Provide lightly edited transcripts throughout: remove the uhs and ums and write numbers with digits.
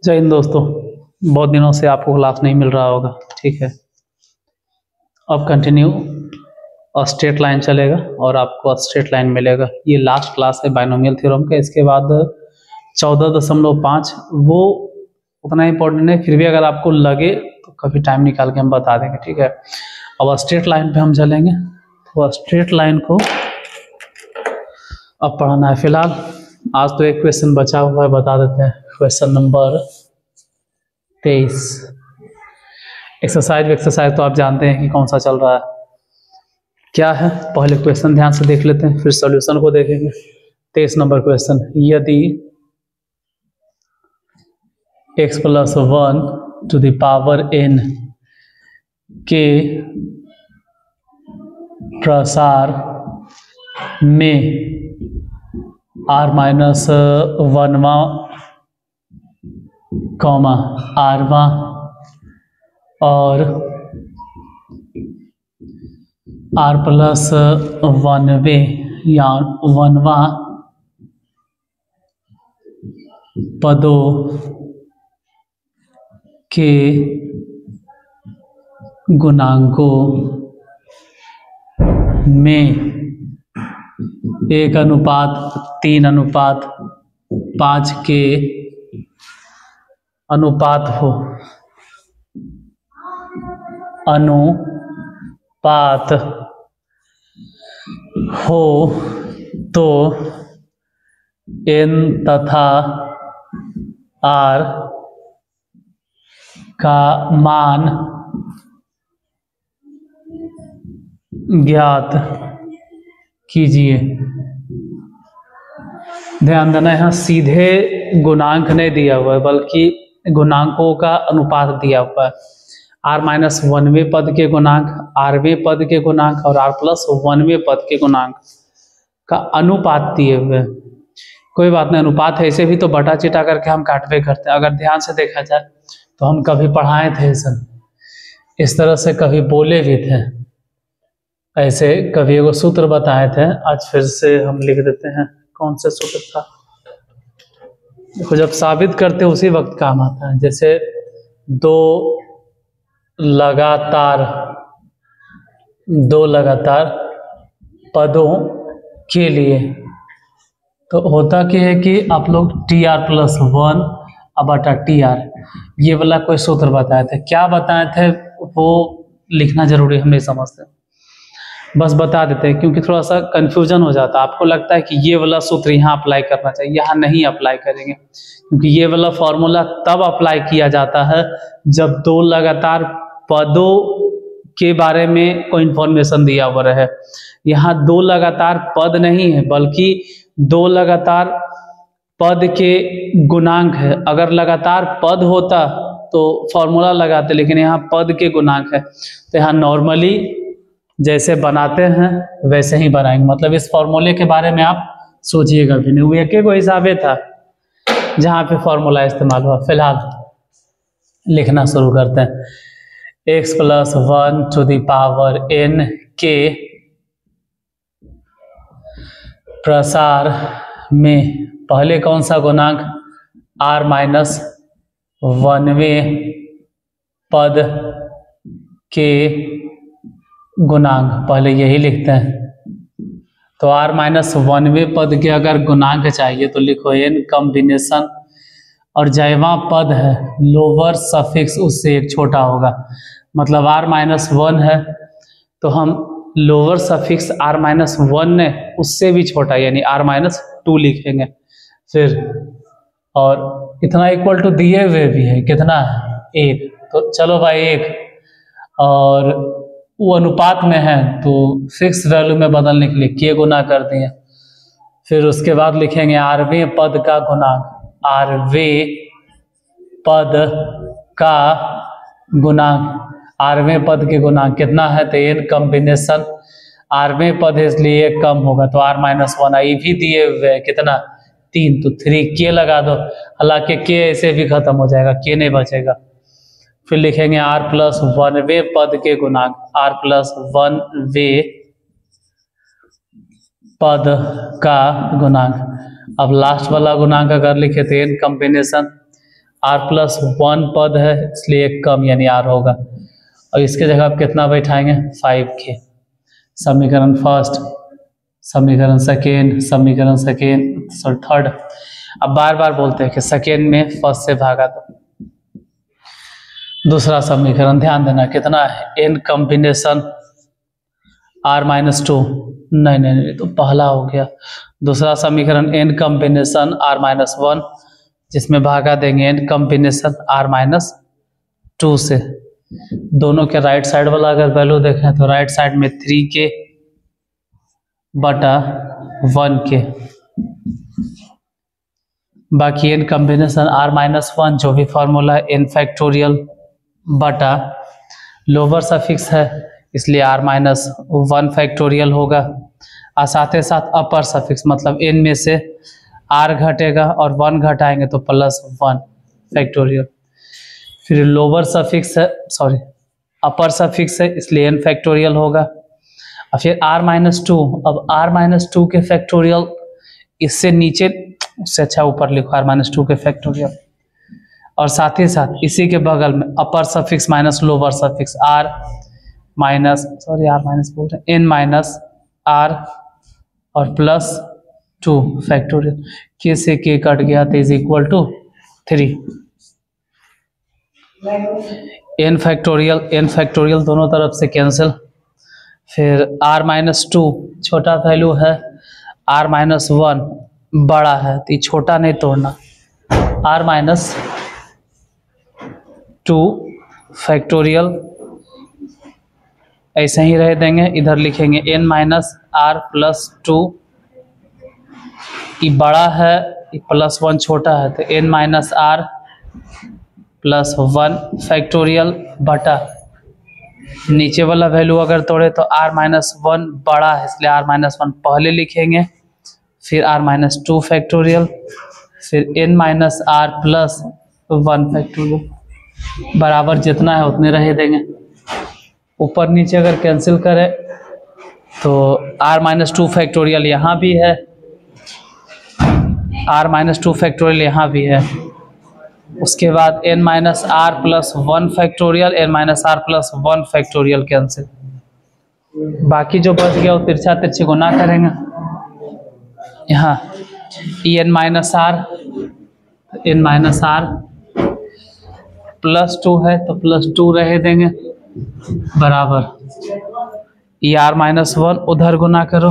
जय हिंद दोस्तों, बहुत दिनों से आपको क्लास नहीं मिल रहा होगा। ठीक है, अब कंटिन्यू स्ट्रेट लाइन चलेगा और आपको स्ट्रेट लाइन मिलेगा। ये लास्ट क्लास है बाइनोमियल थ्योरम का। इसके बाद 14.5 वो उतना इम्पोर्टेंट है, फिर भी अगर आपको लगे तो कभी टाइम निकाल के हम बता देंगे। ठीक है, अब स्ट्रेट लाइन पे हम चलेंगे। तो स्ट्रेट लाइन को अब पढ़ाना है। फिलहाल आज तो एक क्वेश्चन बचा हुआ है, बता देते हैं। क्वेश्चन नंबर 23 एक्सरसाइज तो आप जानते हैं कि कौन सा चल रहा है, क्या है। पहले क्वेश्चन ध्यान से देख लेते हैं, फिर सॉल्यूशन को देखेंगे। 23 नंबर क्वेश्चन, यदि x + 1 to the power n के प्रसार में r-1वां, r वां और r+1वें या 1वां पदों के गुणांकों में 1:3:5 के अनुपात हो तो n तथा r का मान ज्ञात कीजिए। ध्यान देना, यहाँ सीधे गुणांक नहीं दिया हुआ है, बल्कि गुणांकों का अनुपात दिया हुआ है। r-1वें पद के गुणांक, rवें पद के गुणांक और r+1वें पद के गुणांक का अनुपात दिए हुए हैं। कोई बात नहीं, अनुपात है, इसे भी तो बटा चिटा करके हम काटवे करते हैं। अगर ध्यान से देखा जाए तो हम कभी पढ़ाए थे इस तरह से, कभी बोले भी थे ऐसे, कभी एगो सूत्र बताए थे। आज फिर से हम लिख देते हैं कौन से सूत्र था। देखो, जब साबित करते उसी वक्त काम आता है। जैसे दो लगातार पदों के लिए तो होता क्या है कि आप लोग tr+1 बटा tr, ये वाला कोई सूत्र बताए थे। क्या बताए थे वो लिखना जरूरी, हम नहीं समझते, बस बता देते हैं, क्योंकि थोड़ा सा कंफ्यूजन हो जाता है। आपको लगता है कि ये वाला सूत्र यहाँ अप्लाई करना चाहिए, यहाँ नहीं अप्लाई करेंगे, क्योंकि ये वाला फॉर्मूला तब अप्लाई किया जाता है जब दो लगातार पदों के बारे में कोई इंफॉर्मेशन दिया हुआ रहे। यहाँ दो लगातार पद नहीं है, बल्कि दो लगातार पद के गुणांक है। अगर लगातार पद होता तो फॉर्मूला लगाते, लेकिन यहाँ पद के गुणांक है। तो यहाँ नॉर्मली जैसे बनाते हैं वैसे ही बनाएंगे। मतलब इस फॉर्मूले के बारे में आप सोचिएगा भी नहीं, वो एक ही हिसाबे था जहाँ पे फॉर्मूला इस्तेमाल हुआ। फिलहाल लिखना शुरू करते हैं। x + 1 to the power n के प्रसार में पहले कौन सा गुणांक, r-1वें पद के गुणांक, पहले यही लिखते हैं। तो r-1वें पद के अगर गुणांक चाहिए तो लिखो n कॉम्बिनेशन, और जयवां पद है लोअर सफिक्स उससे एक छोटा होगा। मतलब r-1 है तो हम लोअर सफिक्स r-1 ने उससे भी छोटा यानी r-2 लिखेंगे। फिर और इतना इक्वल टू दिए हुए भी है, कितना है 1, तो चलो भाई 1, और वो अनुपात में है तो फिक्स वैल्यू में बदलने के लिए k गुना कर दिए। फिर उसके बाद लिखेंगे rवें पद का गुणांक, rवें पद का गुणांक, rवें पद के गुणांक कितना है तो n कॉम्बिनेशन, rवें पद है इसलिए 1 कम होगा तो r-1 ये भी दिए हुए कितना 3, तो 3k लगा दो। हालांकि k ऐसे भी खत्म हो जाएगा, k नहीं बचेगा। फिर लिखेंगे r+1वें पद के गुणांक, r+1वें पद का गुणांक। अब लास्ट वाला गुणांक अगर लिखे तो n कॉम्बिनेशन r+1 पद है इसलिए एक कम यानी r होगा, और इसके जगह आप कितना बैठाएंगे 5k। समीकरण फर्स्ट, समीकरण सेकेंड सॉरी थर्ड। अब बार बार बोलते हैं कि सेकेंड में फर्स्ट से भागा दो। दूसरा समीकरण ध्यान देना कितना है n कॉम्बिनेशन r-2, नहीं तो पहला हो गया। दूसरा समीकरण n कॉम्बिनेशन r-1 जिसमें भागा देंगे n कॉम्बिनेशन r-2 से। दोनों के राइट साइड वाला अगर वैल्यू देखें तो राइट साइड में 3k बटा 1k, बाकी n कॉम्बिनेशन r-1 जो भी फॉर्मूला है n फैक्टोरियल बटा लोअर सफिक्स है इसलिए r-1 फैक्टोरियल होगा, और साथ ही साथ अपर सफिक्स मतलब n में से r घटेगा और 1 घटाएंगे तो +1 फैक्टोरियल। फिर लोअर सफिक्स है सॉरी अपर सफिक्स है इसलिए n फैक्टोरियल होगा, और फिर r-2। अब r-2 के फैक्टोरियल इससे नीचे, उससे अच्छा ऊपर लिखो r-2 के फैक्टोरियल, और साथ ही साथ इसी के बगल में upper suffix minus lower suffix n-r और +2 फैक्टोरियल। k से k कट गया तो is equal to 3। n factorial दोनों तरफ से कैंसिल। फिर r-2 छोटा वैल्यू है, r-1 बड़ा है तो ये छोटा नहीं तोड़ना, r-2 फैक्टोरियल ऐसे ही रह देंगे। इधर लिखेंगे n-r+2, ये बड़ा है +1 छोटा है तो n-r+1 फैक्टोरियल बटा नीचे वाला वैल्यू अगर तोड़े तो r-1 बड़ा है इसलिए r-1 पहले लिखेंगे, फिर r-2 फैक्टोरियल, फिर n-r+1 फैक्टोरियल बराबर जितना है उतने रह देंगे। ऊपर नीचे अगर कैंसिल करें तो r-2 फैक्टोरियल यहाँ भी है, r-2 फैक्टोरियल यहाँ भी है। उसके बाद n-r+1 factorial, n-r+1 factorial cancel. बाकी जो बच गया वो तिरछा तिरछी गुना करेंगे। यहाँ n-r +2 है तो +2 रह देंगे बराबर r-1 उधर गुना करो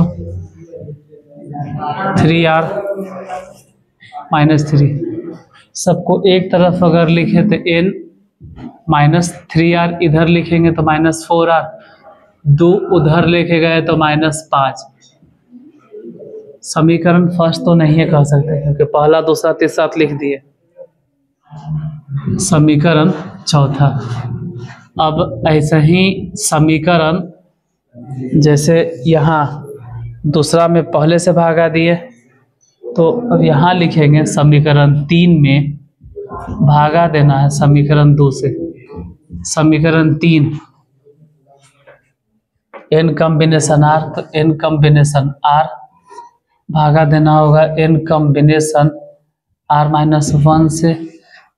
3r-3, सबको एक तरफ अगर लिखे तो n-3r इधर लिखेंगे तो -4r, 2 उधर लेके गए तो -5। समीकरण फर्स्ट तो नहीं है कह सकते क्योंकि पहला दूसरा तीसरा लिख दिए। समीकरण चौथा, अब ऐसे ही समीकरण जैसे यहाँ दूसरा में पहले से भागा दिए तो अब यहाँ लिखेंगे समीकरण 3 में भागा देना है समीकरण 2 से। समीकरण 3 n कॉम्बिनेशन r तो n कॉम्बिनेशन r भागा देना होगा n कॉम्बिनेशन r-1 से,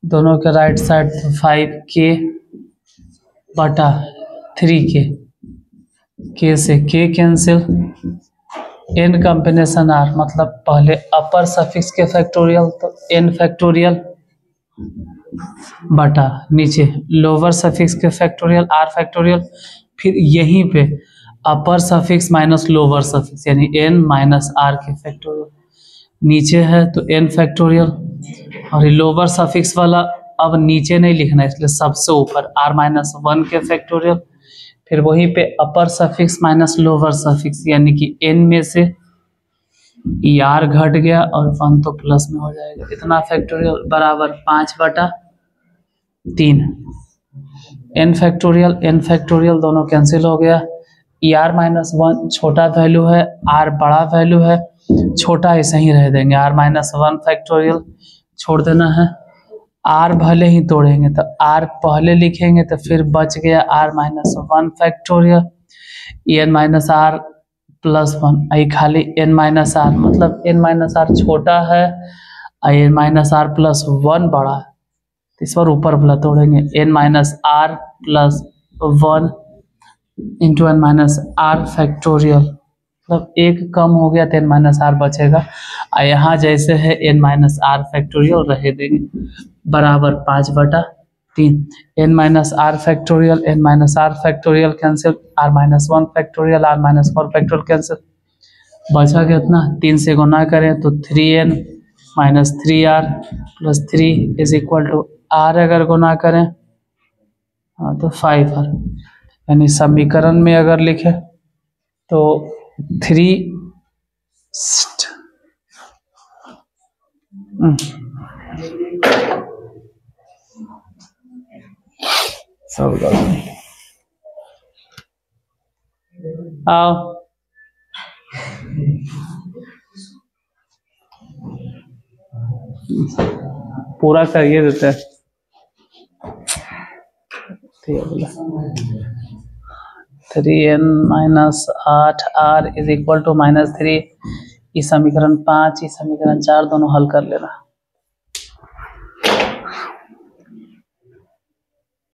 दोनों के राइट साइड 5k बटा 3k, k से k cancel, n combination r मतलब पहले अपर सफिक्स के फैक्टोरियल तो n फैक्टोरियल बटा नीचे लोअर सफिक्स के फैक्टोरियल r फैक्टोरियल, फिर यहीं पे अपर सफिक्स माइनस लोअर सफिक्स यानी n माइनस r के फैक्टोरियल, नीचे है तो n फैक्टोरियल, और लोअर सफिक्स वाला अब नीचे नहीं लिखना इसलिए सबसे ऊपर r-1 के फैक्टोरियल, फिर वहीं पे अपर सफिक्स माइनस लोअर सफिक्स यानी कि n में से r घट गया और 1 तो प्लस में हो जाएगा, इतना फैक्टोरियल बराबर 5/3। n फैक्टोरियल दोनों कैंसिल हो गया, r-1 छोटा वैल्यू है, r बड़ा वैल्यू है, छोटा ऐसे ही रह देंगे, r-1 फैक्टोरियल छोड़ देना है, r भले ही तोड़ेंगे तो r पहले लिखेंगे तो फिर बच गया r-1 फैक्टोरियल, n-r +1 आई खाली n माइनस आर, मतलब n माइनस आर छोटा है और n माइनस आर प्लस 1 बड़ा है, तो इस बार ऊपर वाला तोड़ेंगे n minus r plus 1 into n minus r factorial, मतलब एक कम हो गया तो n माइनस आर बचेगा, और यहाँ जैसे है n माइनस आर फैक्टोरियल रहे देंगे बराबर 5/3 n minus r factorial cancel, r minus 1 factorial r minus 4 factorial cancel, बचा कितना 3 से गुना करें तो 3n minus 3r plus 3 is equal to r, अगर गुना करें हाँ तो 5r, यानी समीकरण में अगर लिखे तो 3 सब आओ पूरा करिए देते हैं 3n minus 8r is equal to -3, इस समीकरण 5 इस समीकरण 4 दोनों हल कर लेना।